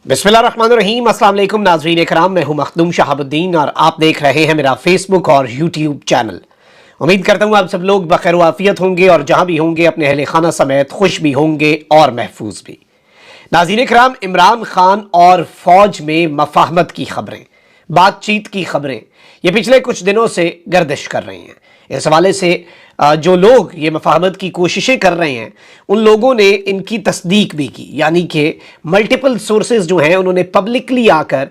बिस्मिल्लाहिर्रहमानिर्रहीम। अस्सलाम वालेकुम नाज़रीन इकराम, मैं हूं मखदूम शहाबुद्दीन और आप देख रहे हैं मेरा फेसबुक और यूट्यूब चैनल। उम्मीद करता हूं आप सब लोग बखैर वाफियत होंगे और जहां भी होंगे अपने अहले खाना समेत खुश भी होंगे और महफूज भी। नाज़रीन इकराम, इमरान खान और फौज में मफाहमत की खबरें, बातचीत की खबरें ये पिछले कुछ दिनों से गर्दिश कर रही हैं। इस हवाले से जो लोग ये मफाहमत की कोशिशें कर रहे हैं उन लोगों ने इनकी तस्दीक भी की, यानी कि मल्टीपल सोर्सेज जो हैं उन्होंने पब्लिकली आकर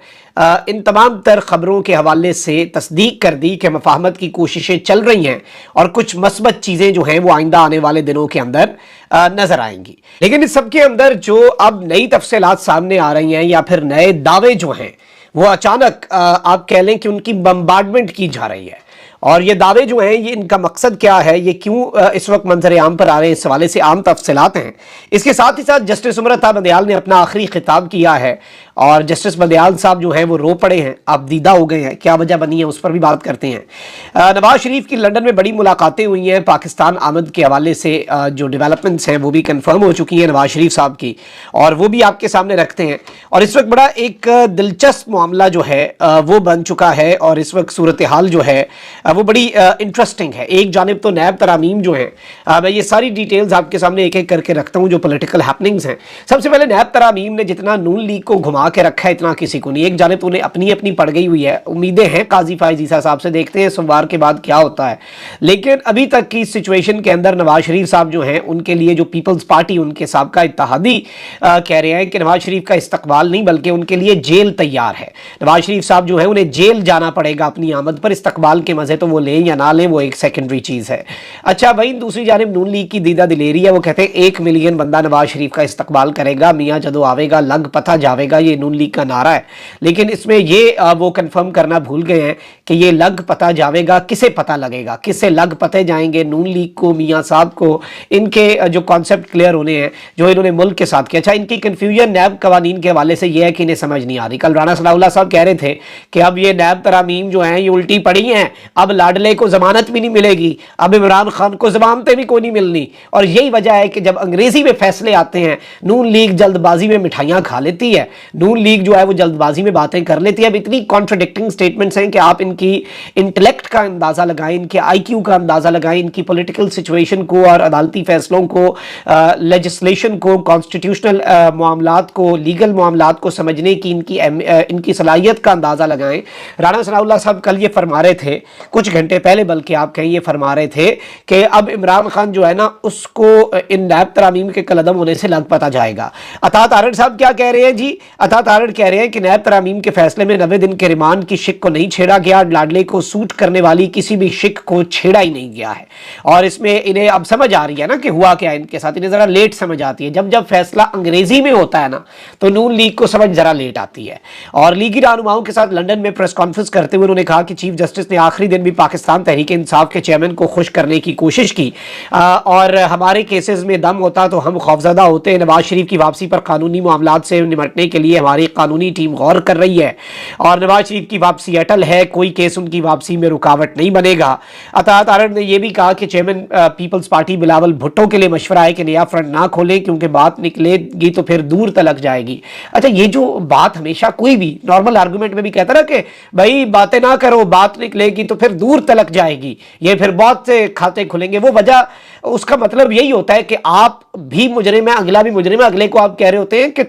इन तमाम तर खबरों के हवाले से तस्दीक कर दी कि मफाहमत की कोशिशें चल रही हैं और कुछ मस्बत चीज़ें जो हैं वो आइंदा आने वाले दिनों के अंदर नज़र आएंगी। लेकिन इस सब के अंदर जो अब नई तफसीलात सामने आ रही हैं या फिर नए दावे जो हैं वो अचानक आप कह लें कि उनकी बम्बार्डमेंट की जा रही है। और ये दावे जो हैं ये इनका मकसद क्या है, ये क्यों इस वक्त मंजर आम पर आ रहे हैं, इस हवाले से आम तफसीलात हैं। इसके साथ ही साथ जस्टिस उमर बंदयाल ने अपना आखिरी खिताब किया है और जस्टिस बंदयाल साहब जो हैं वो रो पड़े हैं, आप दीदा हो गए हैं। क्या वजह बनी है उस पर भी बात करते हैं। नवाज शरीफ की लंदन में बड़ी मुलाकातें हुई हैं, पाकिस्तान आमद के हवाले से जो डेवलपमेंट्स हैं वो भी कन्फर्म हो चुकी हैं नवाज शरीफ साहब की, और वो भी आपके सामने रखते हैं। और इस वक्त बड़ा एक दिलचस्प मामला जो है वो बन चुका है और इस वक्त सूरत हाल जो है वो बड़ी इंटरेस्टिंग है। एक जानिब तो नैब तरामीम जो हैं, मैं ये सारी डिटेल्स आपके सामने एक एक करके रखता हूँ जो पॉलिटिकल हैपनिंग्स हैं। सबसे पहले नैब तरामीम ने जितना नून लीग को घुमा के रखा है इतना किसी को नहीं। एक जानिब उन्हें अपनी अपनी पड़ गई हुई है, उम्मीदें हैं काजी फायज ईसा साहब से, देखते हैं सोमवार के बाद क्या होता है। लेकिन अभी तक की सिचुएशन के अंदर नवाज शरीफ साहब जो हैं उनके लिए जो पीपल्स पार्टी उनके साबका इत्तेहादी कह रहे हैं कि नवाज शरीफ का इस्तकबाल नहीं बल्कि उनके लिए जेल तैयार है। नवाज शरीफ साहब जो है उन्हें जेल जाना पड़ेगा अपनी आमद पर, इस्तकबाल के मजे तो वो लें या ना लें वो एक सेकेंडरी चीज़ है। अच्छा भाई, दूसरी जानिब नून लीग की दीदा दिलेरी है, वो कहते हैं 1 मिलियन बंदा नवाज शरीफ का इस्तकबाल करेगा, मियाँ जदों आवेगा लग पता जावेगा, ये नून लीग का नारा है। लेकिन इसमें ये वो कंफर्म करना भूल गए हैं कि ये लग पता जावेगा किसे पता लगेगा, किससे लग पते जाएंगे, नून लीग को, मियाँ साहब को, इनके जो कॉन्सेप्ट क्लियर होने हैं जो इन्होंने मुल्क के साथ किया। अच्छा, इनकी कन्फ्यूजन नैब कवानीन के हवाले से ये है कि इन्हें समझ नहीं आ रही। कल राना सनाउल्लाह साहब कह रहे थे कि अब ये नैब तरामीम जो हैं ये उल्टी पड़ी हैं, अब लाडले को जमानत भी नहीं मिलेगी, अब इमरान खान को जमानतें भी कोई नहीं मिलनी। और यही वजह है कि जब अंग्रेजी में फैसले आते हैं नून लीग जल्दबाजी में मिठाइयां खा लेती है, नून लीग जो है वो जल्दबाजी में बातें कर लेती है। अब इतनी कॉन्ट्रडिक्टिंग स्टेटमेंट्स हैं कि आप इनकी इंटेलेक्ट का अंदाजा लगाएं, इनके IQ का अंदाजा लगाएं, इनकी पॉलिटिकल सिचुएशन को और अदालती फैसलों को, लेजिस्लेशन को, कॉन्स्टिट्यूशनल मामलात को, लीगल मामलात को समझने की इनकी सलाहियत का अंदाजा लगाएं। राना सनाउल्लाह साहब कल ये फरमा रहे थे, कुछ घंटे पहले बल्कि आप कहें ये फरमा रहे थे कि अब इमरान खान जो है ना उसको इन नैब तरामीम के कलदम होने से लग पता जाएगा। अता तारड़ साहब क्या कह रहे हैं जी? अता तारड़ कह रहे हैं कि नैब तरामीम के फैसले में 90 दिन के रिमांड की शिक को नहीं छेड़ा गया, लाडले को सूट करने वाली किसी भी शिक को छेड़ा ही नहीं गया है। और इसमें इन्हें अब समझ आ रही है ना कि हुआ क्या इनके साथ, इन्हें जरा लेट समझ आती है। जब जब फैसला अंग्रेजी में होता है ना तो नून लीग को समझ जरा लेट आती है। और लीगी रहनुमाओं के साथ लंदन में प्रेस कॉन्फ्रेंस करते हुए उन्होंने कहा कि चीफ जस्टिस ने आखिरी दिन भी पाकिस्तान तहरीक इंसाफ के चेयरमैन को खुश करने की कोशिश की और हमारे केसेस में दम होता तो हम खौफजदा होते। नवाज शरीफ की वापसी पर कानूनी मामलात से निपटने के लिए हमारी कानूनी टीम गौर कर रही है और नवाज शरीफ की वापसी अटल है, कोई केस उनकी वापसी में रुकावट नहीं बनेगा। अता तारड़ ने यह भी कहा कि chairman peoples party Bilawal Bhutto के लिए मशवरा है कि नया फ्रंट ना खोलें क्योंकि बात निकलेगी तो फिर दूर तलक जाएगी। अच्छा, ये जो बात हमेशा कोई भी नॉर्मल आर्गूमेंट में भी कहता ना कि भाई बातें ना करो, बात निकलेगी तो फिर दूर तलक जाएगी, ये फिर बहुत से खाते खुलेंगे, वो वजह उसका मतलब यही होता है कि आप भी मुजरिम है, अगला भी मुजरिम है, अगले को आप कह रहे होते हैं कि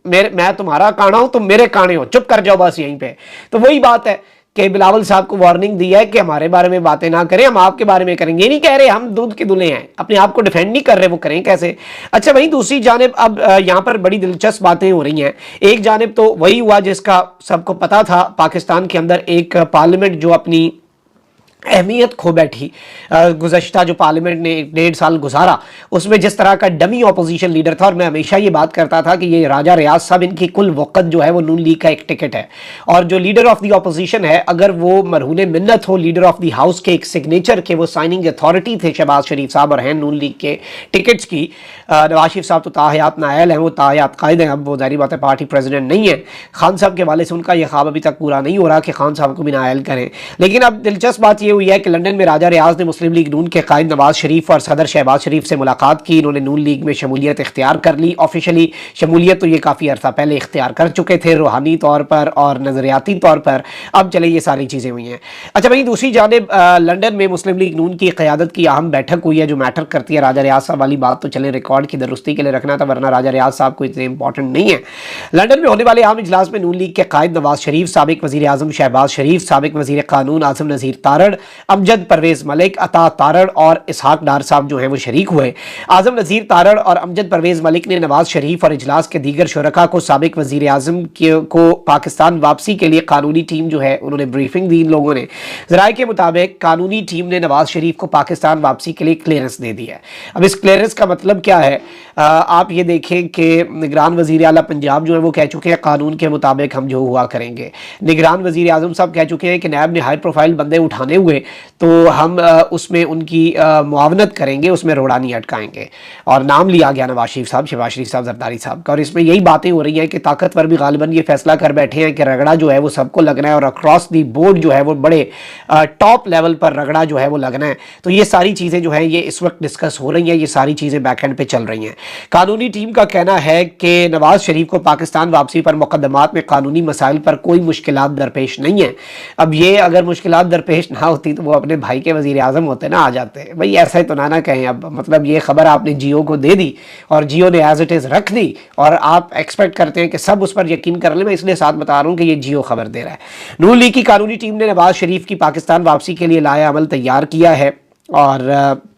मैं तुम्हारा काना हूं, तुम मेरे काने हो, चुप कर जाओ बस यहीं पे। तो वही बात है कि बिलावल साहब को वार्निंग दी है कि हमारे बारे में बातें ना करें, हम आपके बारे में करेंगे। नहीं कह रहे हम दूध के दूल्हे हैं, अपने आप को डिफेंड नहीं कर रहे, वो करें कैसे? अच्छा, वहीं दूसरी जानिब अब यहां पर बड़ी दिलचस्प बातें हो रही हैं। एक जानिब तो वही हुआ जिसका सबको पता था, पाकिस्तान के अंदर एक पार्लियामेंट जो अपनी अहमियत खो बैठी, गुज़श्ता जो पार्लियामेंट ने 1.5 साल गुजारा उसमें जिस तरह का डमी अपोजिशन लीडर था। और मैं हमेशा ये बात करता था कि ये राजा रियाज साहब इनकी कुल वक़्त जो है वो नून लीग का एक टिकट है और जो लीडर ऑफ द अपोजिशन है अगर वो मरहून मिन्नत हो, लीडर ऑफ द हाउस के एक सिग्नेचर के वो साइनिंग अथॉरिटी थे शहबाज शरीफ साहब और हैं नून लीग के टिकट्स की। नवाज शरीफ साहब तो ताहयात नायल हैं, वो ताहयात कायद हैं, अब वो ज़ाहिर बात है पार्टी प्रेसिडेंट नहीं है। खान साहब के हवाले से उनका यह ख्वाब अभी तक पूरा नहीं हो रहा कि खान साहब को भी नायल करें। लेकिन अब दिलचस्प बात ये हुई है कि लंदन में राजा रियाज ने मुस्लिम लीग नून के कायद नवाज शरीफ और सदर शहबाज शरीफ से मुलाकात की। इन्होंने नून लीग में शमूलियत इख्तियार कर ली। ऑफिशियली शमूलियत तो ये काफ़ी अर्सा पहले इख्तियार कर चुके थे रूहानी तौर पर और नज़रियाती तौर पर। अब चले ये सारी चीज़ें हुई हैं। अच्छा वहीं दूसरी जानिब लंदन में मुस्लिम लीग नून की क़यादत की अहम बैठक हुई है जो मैटर करती है। राजा रियाज साहब वाली बात तो चले रिकॉर्ड की दुरुस्ती के लिए रखना था, वरना राजा रियाज साहब को इतने इंपॉर्टेंट नहीं है। लंदन में होने वाले अहम इजलास में नून लीग के कायद नवाज शरीफ, साबिक वज़ीर आज़म शहबाज शरीफ, साबिक वज़ीर कानून आज़म नज़ीर तारड़, अमजद परवेज़ मलिक, अता तारड़ और इसहाक डार साहब जो हैं वो शरीक हुए। आज़म नज़ीर तारड़ और अमजद परवेज़ मलिक ने नवाज शरीफ और इजलास के दीगर शुरका को साबिक वज़ीर आज़म को पाकिस्तान वापसी के लिए कानूनी टीम जो है उन्होंने ब्रीफिंग दी। इन लोगों ने ज़राए के मुताबिक कानूनी टीम ने नवाज शरीफ को पाकिस्तान वापसी के लिए क्लियरेंस दे दी है। अब इस क्लियरेंस का मतलब क्या है? आप ये देखें कि निगरान वज़ीर आला पंजाब जो है वो कह चुके हैं कानून के मुताबिक हम जो हुआ करेंगे। निगरान वज़ीर आज़म साहब कह चुके हैं कि नायब ने हाई प्रोफाइल बंदे उठाने हुए तो हम उसमें उनकी मुआवनत करेंगे, उसमें रोड़ा नहीं अटकाएंगे। और नाम लिया गया नवाज शरीफ साहब, शहबाज शरीफ साहब, जरदारी साहब का। और इसमें यही बातें हो रही हैं कि ताकतवर भी गालिबन ये फैसला कर बैठे हैं कि रगड़ा जो है वो सबको लगना है और अक्रॉस दी बोर्ड जो है वो बड़े टॉप लेवल पर रगड़ा जो है वो लगना है। तो ये सारी चीज़ें जो है ये इस वक्त डिस्कस हो रही हैं, ये सारी चीज़ें बैकएंड पे चल रही हैं। कानूनी टीम का कहना है कि नवाज शरीफ को पाकिस्तान वापसी पर मुकदमात में कानूनी मसाइल पर कोई मुश्किलात दरपेश नहीं है। अब ये अगर मुश्किलात दरपेश ना होती तो वो अपने भाई के वज़ीर आज़म होते ना, आ जाते भाई। ऐसा तो ना कहें। अब मतलब ये खबर आपने जियो को दे दी और जियो ने एज इट इज़ रख दी और आप एक्सपेक्ट करते हैं कि सब उस पर यकीन कर लें। मैं इसलिए साथ बता रहा हूँ कि ये जियो खबर दे रहा है। नून लीग की कानूनी टीम ने नवाज शरीफ की पाकिस्तान वापसी के लिए लाया अमल तैयार किया है और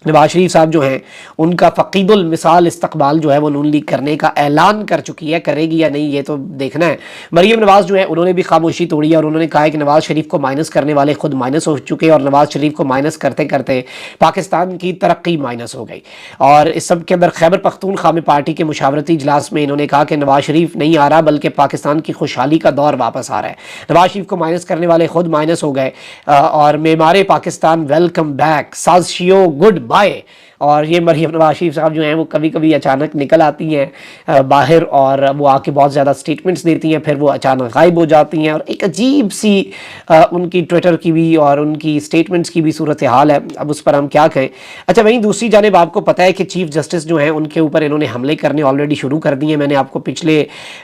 नवाज शरीफ साहब जो हैं उनका फ़कीदुल मिसाल इस्तकबाल जो है वो नून लीग करने का ऐलान कर चुकी है। करेगी या नहीं ये तो देखना है। मरीम नवाज़ जो है उन्होंने भी खामोशी तोड़ी है और उन्होंने कहा है कि नवाज शरीफ को माइनस करने वाले खुद माइनस हो चुके और नवाज शरीफ को माइनस करते करते पाकिस्तान की तरक्की माइनस हो गई। और इस सब के अंदर खैबर पख्तूनख्वा में पार्टी के मुशावरती इजलास में इन्होंने कहा कि नवाज शरीफ नहीं आ रहा बल्कि पाकिस्तान की खुशहाली का दौर वापस आ रहा है। नवाज शरीफ को माइनस करने वाले खुद माइनस हो गए और मेमारे पाकिस्तान वेलकम बैक, साजिशियो गुड बाय। और ये मरीम नवाज शरीफ साहब जो हैं वो कभी कभी अचानक निकल आती हैं बाहर और वो आके बहुत ज़्यादा स्टेटमेंट्स देती हैं, फिर वो अचानक गायब हो जाती हैं और एक अजीब सी उनकी ट्विटर की भी और उनकी स्टेटमेंट्स की भी सूरत हाल है। अब उस पर हम क्या कहें। अच्छा वहीं दूसरी जानिब आपको पता है कि चीफ जस्टिस जो हैं उनके ऊपर इन्होंने हमले करने ऑलरेडी शुरू कर दिए। मैंने आपको पिछले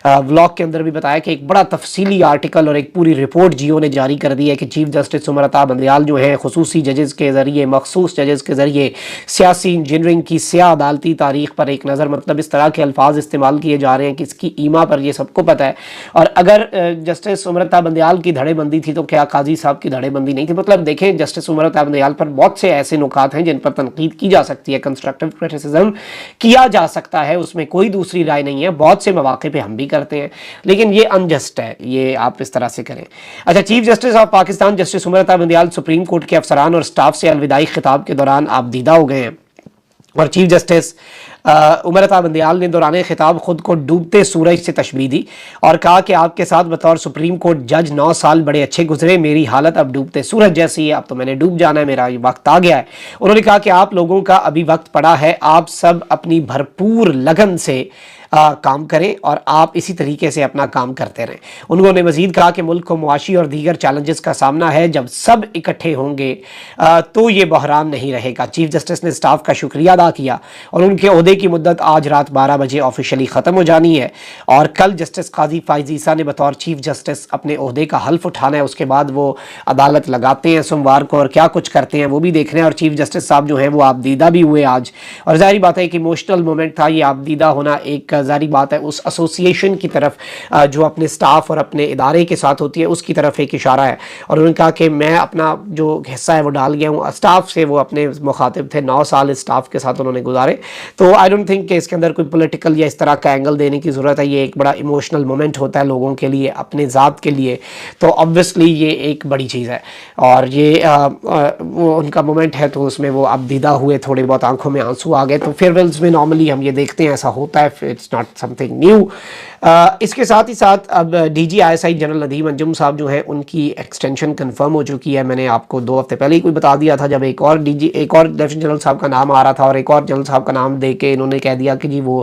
व्लॉग के अंदर भी बताया कि एक बड़ा तफसीली आर्टिकल और एक पूरी रिपोर्ट जियो ने जारी कर दी है कि चीफ जस्टिस उमर अता बंदयाल जो हैं खुसूसी जजेस के ज़रिए, मखसूस जजेस के ज़रिए सियासी इंजीनियरिंग की स्या अदालती तारीख पर एक नज़र, मतलब इस तरह के अल्फाज इस्तेमाल किए जा रहे हैं कि इसकी ईमा पर ये सबको पता है। और अगर जस्टिस उमरता बंदयाल की धड़ेबंदी थी तो क्या काजी साहब की धड़ेबंदी नहीं थी? मतलब देखें जस्टिस उमरता बंदयाल पर बहुत से ऐसे नुकात हैं जिन पर तनकीद की जा सकती है, कंस्ट्रक्टिव क्रिटिसिज्म किया जा सकता है, उसमें कोई दूसरी राय नहीं है। बहुत से मौके पर हम भी करते हैं, लेकिन ये अनजस्ट है, ये आप इस तरह से करें। अच्छा chief justice of Pakistan justice उमरता Bandial supreme court के अफसरान और स्टाफ से अलविदाई खिताब के दौरान आबदीदा हो गए हैं। और चीफ जस्टिस उमर अता बंदयाल ने दौरान खिताब खुद को डूबते सूरज से तशबीह दी और कहा कि आपके साथ बतौर सुप्रीम कोर्ट जज 9 साल बड़े अच्छे गुजरे, मेरी हालत अब डूबते सूरज जैसी है, अब तो मैंने डूब जाना है, मेरा वक्त आ गया है। उन्होंने कहा कि आप लोगों का अभी वक्त पड़ा है, आप सब अपनी भरपूर लगन से काम करें और आप इसी तरीके से अपना काम करते रहें। उन्होंने मजीद कहा कि मुल्क को मुआशी और दीगर चैलेंजेस का सामना है, जब सब इकट्ठे होंगे तो ये बहरान नहीं रहेगा। चीफ जस्टिस ने स्टाफ का शुक्रिया अदा किया और उनके ओहदे की मुद्दत आज रात 12 बजे ऑफिशियली ख़त्म हो जानी है और कल जस्टिस काजी फाइज ईसा ने बतौर चीफ जस्टिस अपने ओहदे का हल्फ उठाना है। उसके बाद वो अदालत लगाते हैं सोमवार को और क्या कुछ करते हैं वो भी देखना है। और चीफ जस्टिस साहब जो हैं वो आबदीदा भी हुए आज और जाहिर बात है कि इमोशनल मोमेंट था ये आबदीदा होना। एक जारी बात है उस एसोसिएशन की तरफ जो अपने स्टाफ और अपने इदारे के साथ होती है उसकी तरफ एक इशारा है। और उन्होंने कहा कि मैं अपना जो हिस्सा है वो डाल गया हूँ स्टाफ से, वो अपने मुखातिब थे, 9 साल इस स्टाफ के साथ उन्होंने गुजारे। तो आई डोंट थिंक कि इसके अंदर कोई पॉलिटिकल या इस तरह का एंगल देने की ज़रूरत है। ये एक बड़ा इमोशनल मोमेंट होता है लोगों के लिए, अपने ज़ात के लिए, तो ऑब्वियसली ये एक बड़ी चीज़ है और ये वो उनका मोमेंट है तो उसमें वो आबदीदा हुए, थोड़े बहुत आंखों में आंसू आ गए। तो फेयरवेल्स में नॉर्मली हम ये देखते हैं, ऐसा होता है, इट्स नॉट समथिंग न्यू। इसके साथ ही साथ अब DGISI जनरल नदीम अंजुम साहब जो हैं उनकी एक्सटेंशन कंफर्म हो चुकी है। मैंने आपको 2 हफ्ते पहले ही कोई बता दिया था जब एक और लेफ्टिनेंट जनरल साहब का नाम आ रहा था और एक और जनरल साहब का नाम दे के कि इन्होंने कह दिया कि जी वो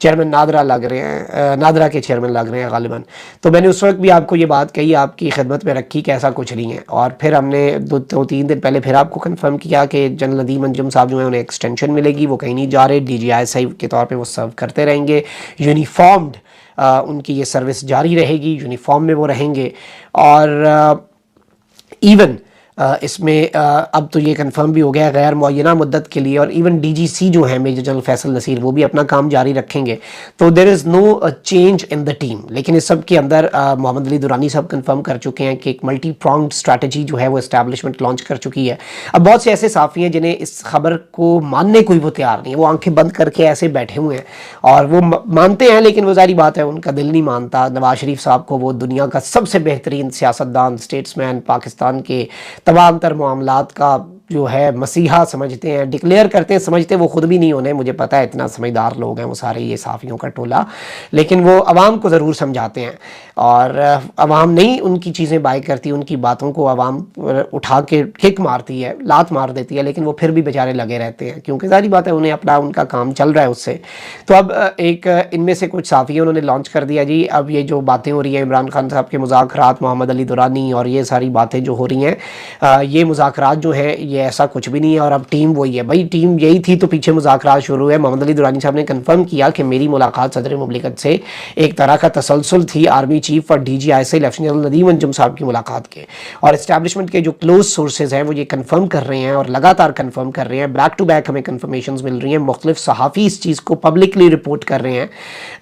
चेयरमैन नादरा लग रहे हैं, नादरा के चेयरमैन लग रहे हैं गालिबन। तो मैंने उस वक्त भी आपको ये बात कही, आपकी खिदमत में रखी कि ऐसा कुछ नहीं है। और फिर हमने 2-3 दिन पहले फिर आपको कंफर्म किया कि जनरल नदीम अंजुम साहब जो है उन्हें एक्सटेंशन मिलेगी, वो कहीं नहीं जा रहे, DGISI के तौर पर वो सर्व करते रहेंगे, यूनिफॉर्म्ड उनकी ये सर्विस जारी रहेगी, यूनिफॉर्म में वो रहेंगे। और इवन इसमें अब तो ये कंफर्म भी हो गया गैर मुअय्यना मुद्दत के लिए, और इवन DGC जो है मेजर जनरल फैसल नसीर वो भी अपना काम जारी रखेंगे। तो there is no change in the team. लेकिन इस सब के अंदर मोहम्मद अली दुरानी साहब कंफर्म कर चुके हैं कि एक मल्टी प्रॉन्ग्ड स्ट्रैटेजी जो है वो इस्टेब्लिशमेंट लॉन्च कर चुकी है। अब बहुत से ऐसे साफ़ी हैं जिन्हें इस खबर को मानने को ही वो तैयार नहीं है, वो आंखें बंद करके ऐसे बैठे हुए हैं और वो मानते हैं, लेकिन वो ज़ाहिर बात है उनका दिल नहीं मानता। नवाज शरीफ साहब को वो दुनिया का सबसे बेहतरीन सियासतदान, स्टेट्समैन, पाकिस्तान के तमाम तर मामलात का जो है मसीहा समझते हैं, डिक्लेयर करते हैं, समझते वो खुद भी नहीं होने, मुझे पता है इतना समझदार लोग हैं वो सारे ये साफ़ियों का टोला, लेकिन वो अवाम को ज़रूर समझाते हैं। और अवाम नहीं उनकी चीज़ें बाय करती, उनकी बातों को अवाम उठा के किक मारती है, लात मार देती है, लेकिन वो फिर भी बेचारे लगे रहते हैं, क्योंकि सारी बात है उन्हें अपना उनका काम चल रहा है उससे। तो अब एक इनमें से कुछ साफ़ी उन्होंने लॉन्च कर दिया जी, अब ये जो बातें हो रही हैं इमरान खान साहब के मुज़ाकरात, मोहम्मद अली दुरानी और ये सारी बातें जो हो रही हैं, ये मुज़ाकरात जो हैं ये ऐसा कुछ भी नहीं है, और अब टीम वही है। भाई टीम यही थी तो पीछे मुज़ाकरात शुरू है। मोहम्मद अली दुरानी साहब ने कंफर्म किया कि मेरी मुलाकात सदर मुमलिकत से एक तरह का तसलसल थी आर्मी चीफ और DGISI lieutenant general Nadeem Anjum साहब की मुलाकात के, और इस्टेब्लिशमेंट के जो क्लोज सोर्सेज हैं वो ये कंफर्म कर रहे हैं और लगातार कंफर्म कर रहे हैं। बैक टू बैक हमें कंफर्मेशन मिल रही हैं, मुख्तलिफ सहाफ़ी इस चीज़ को पब्लिकली रिपोर्ट कर रहे हैं,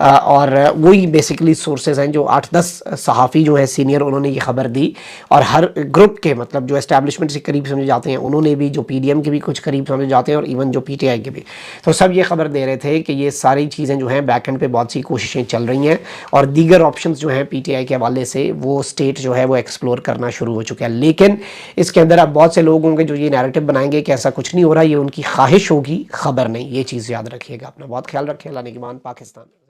और वही बेसिकली सोर्सेज हैं जो 8-10 सहाफ़ी जो है सीनियर उन्होंने ये खबर दी, और हर ग्रुप के मतलब जो इस्टेब्लिशमेंट से करीब समझे जाते हैं उन्होंने भी, जो PDM के भी कुछ करीब समझे जाते हैं और इवन जो PTI के भी, तो सब ये खबर दे रहे थे कि ये सारी चीज़ें जो हैं बैक एंड पे बहुत सी कोशिशें चल रही हैं, और दीगर ऑप्शंस जो हैं PTI के हवाले से वो स्टेट जो है वो एक्सप्लोर करना शुरू हो चुका है। लेकिन इसके अंदर अब बहुत से लोग होंगे जो ये नैरेटिव बनाएंगे कि ऐसा कुछ नहीं हो रहा, ये उनकी ख्वाहिश होगी, खबर नहीं। ये चीज़ याद रखिएगा। अपना बहुत ख्याल रखें। अल्लाह निगहबान। पाकिस्तान।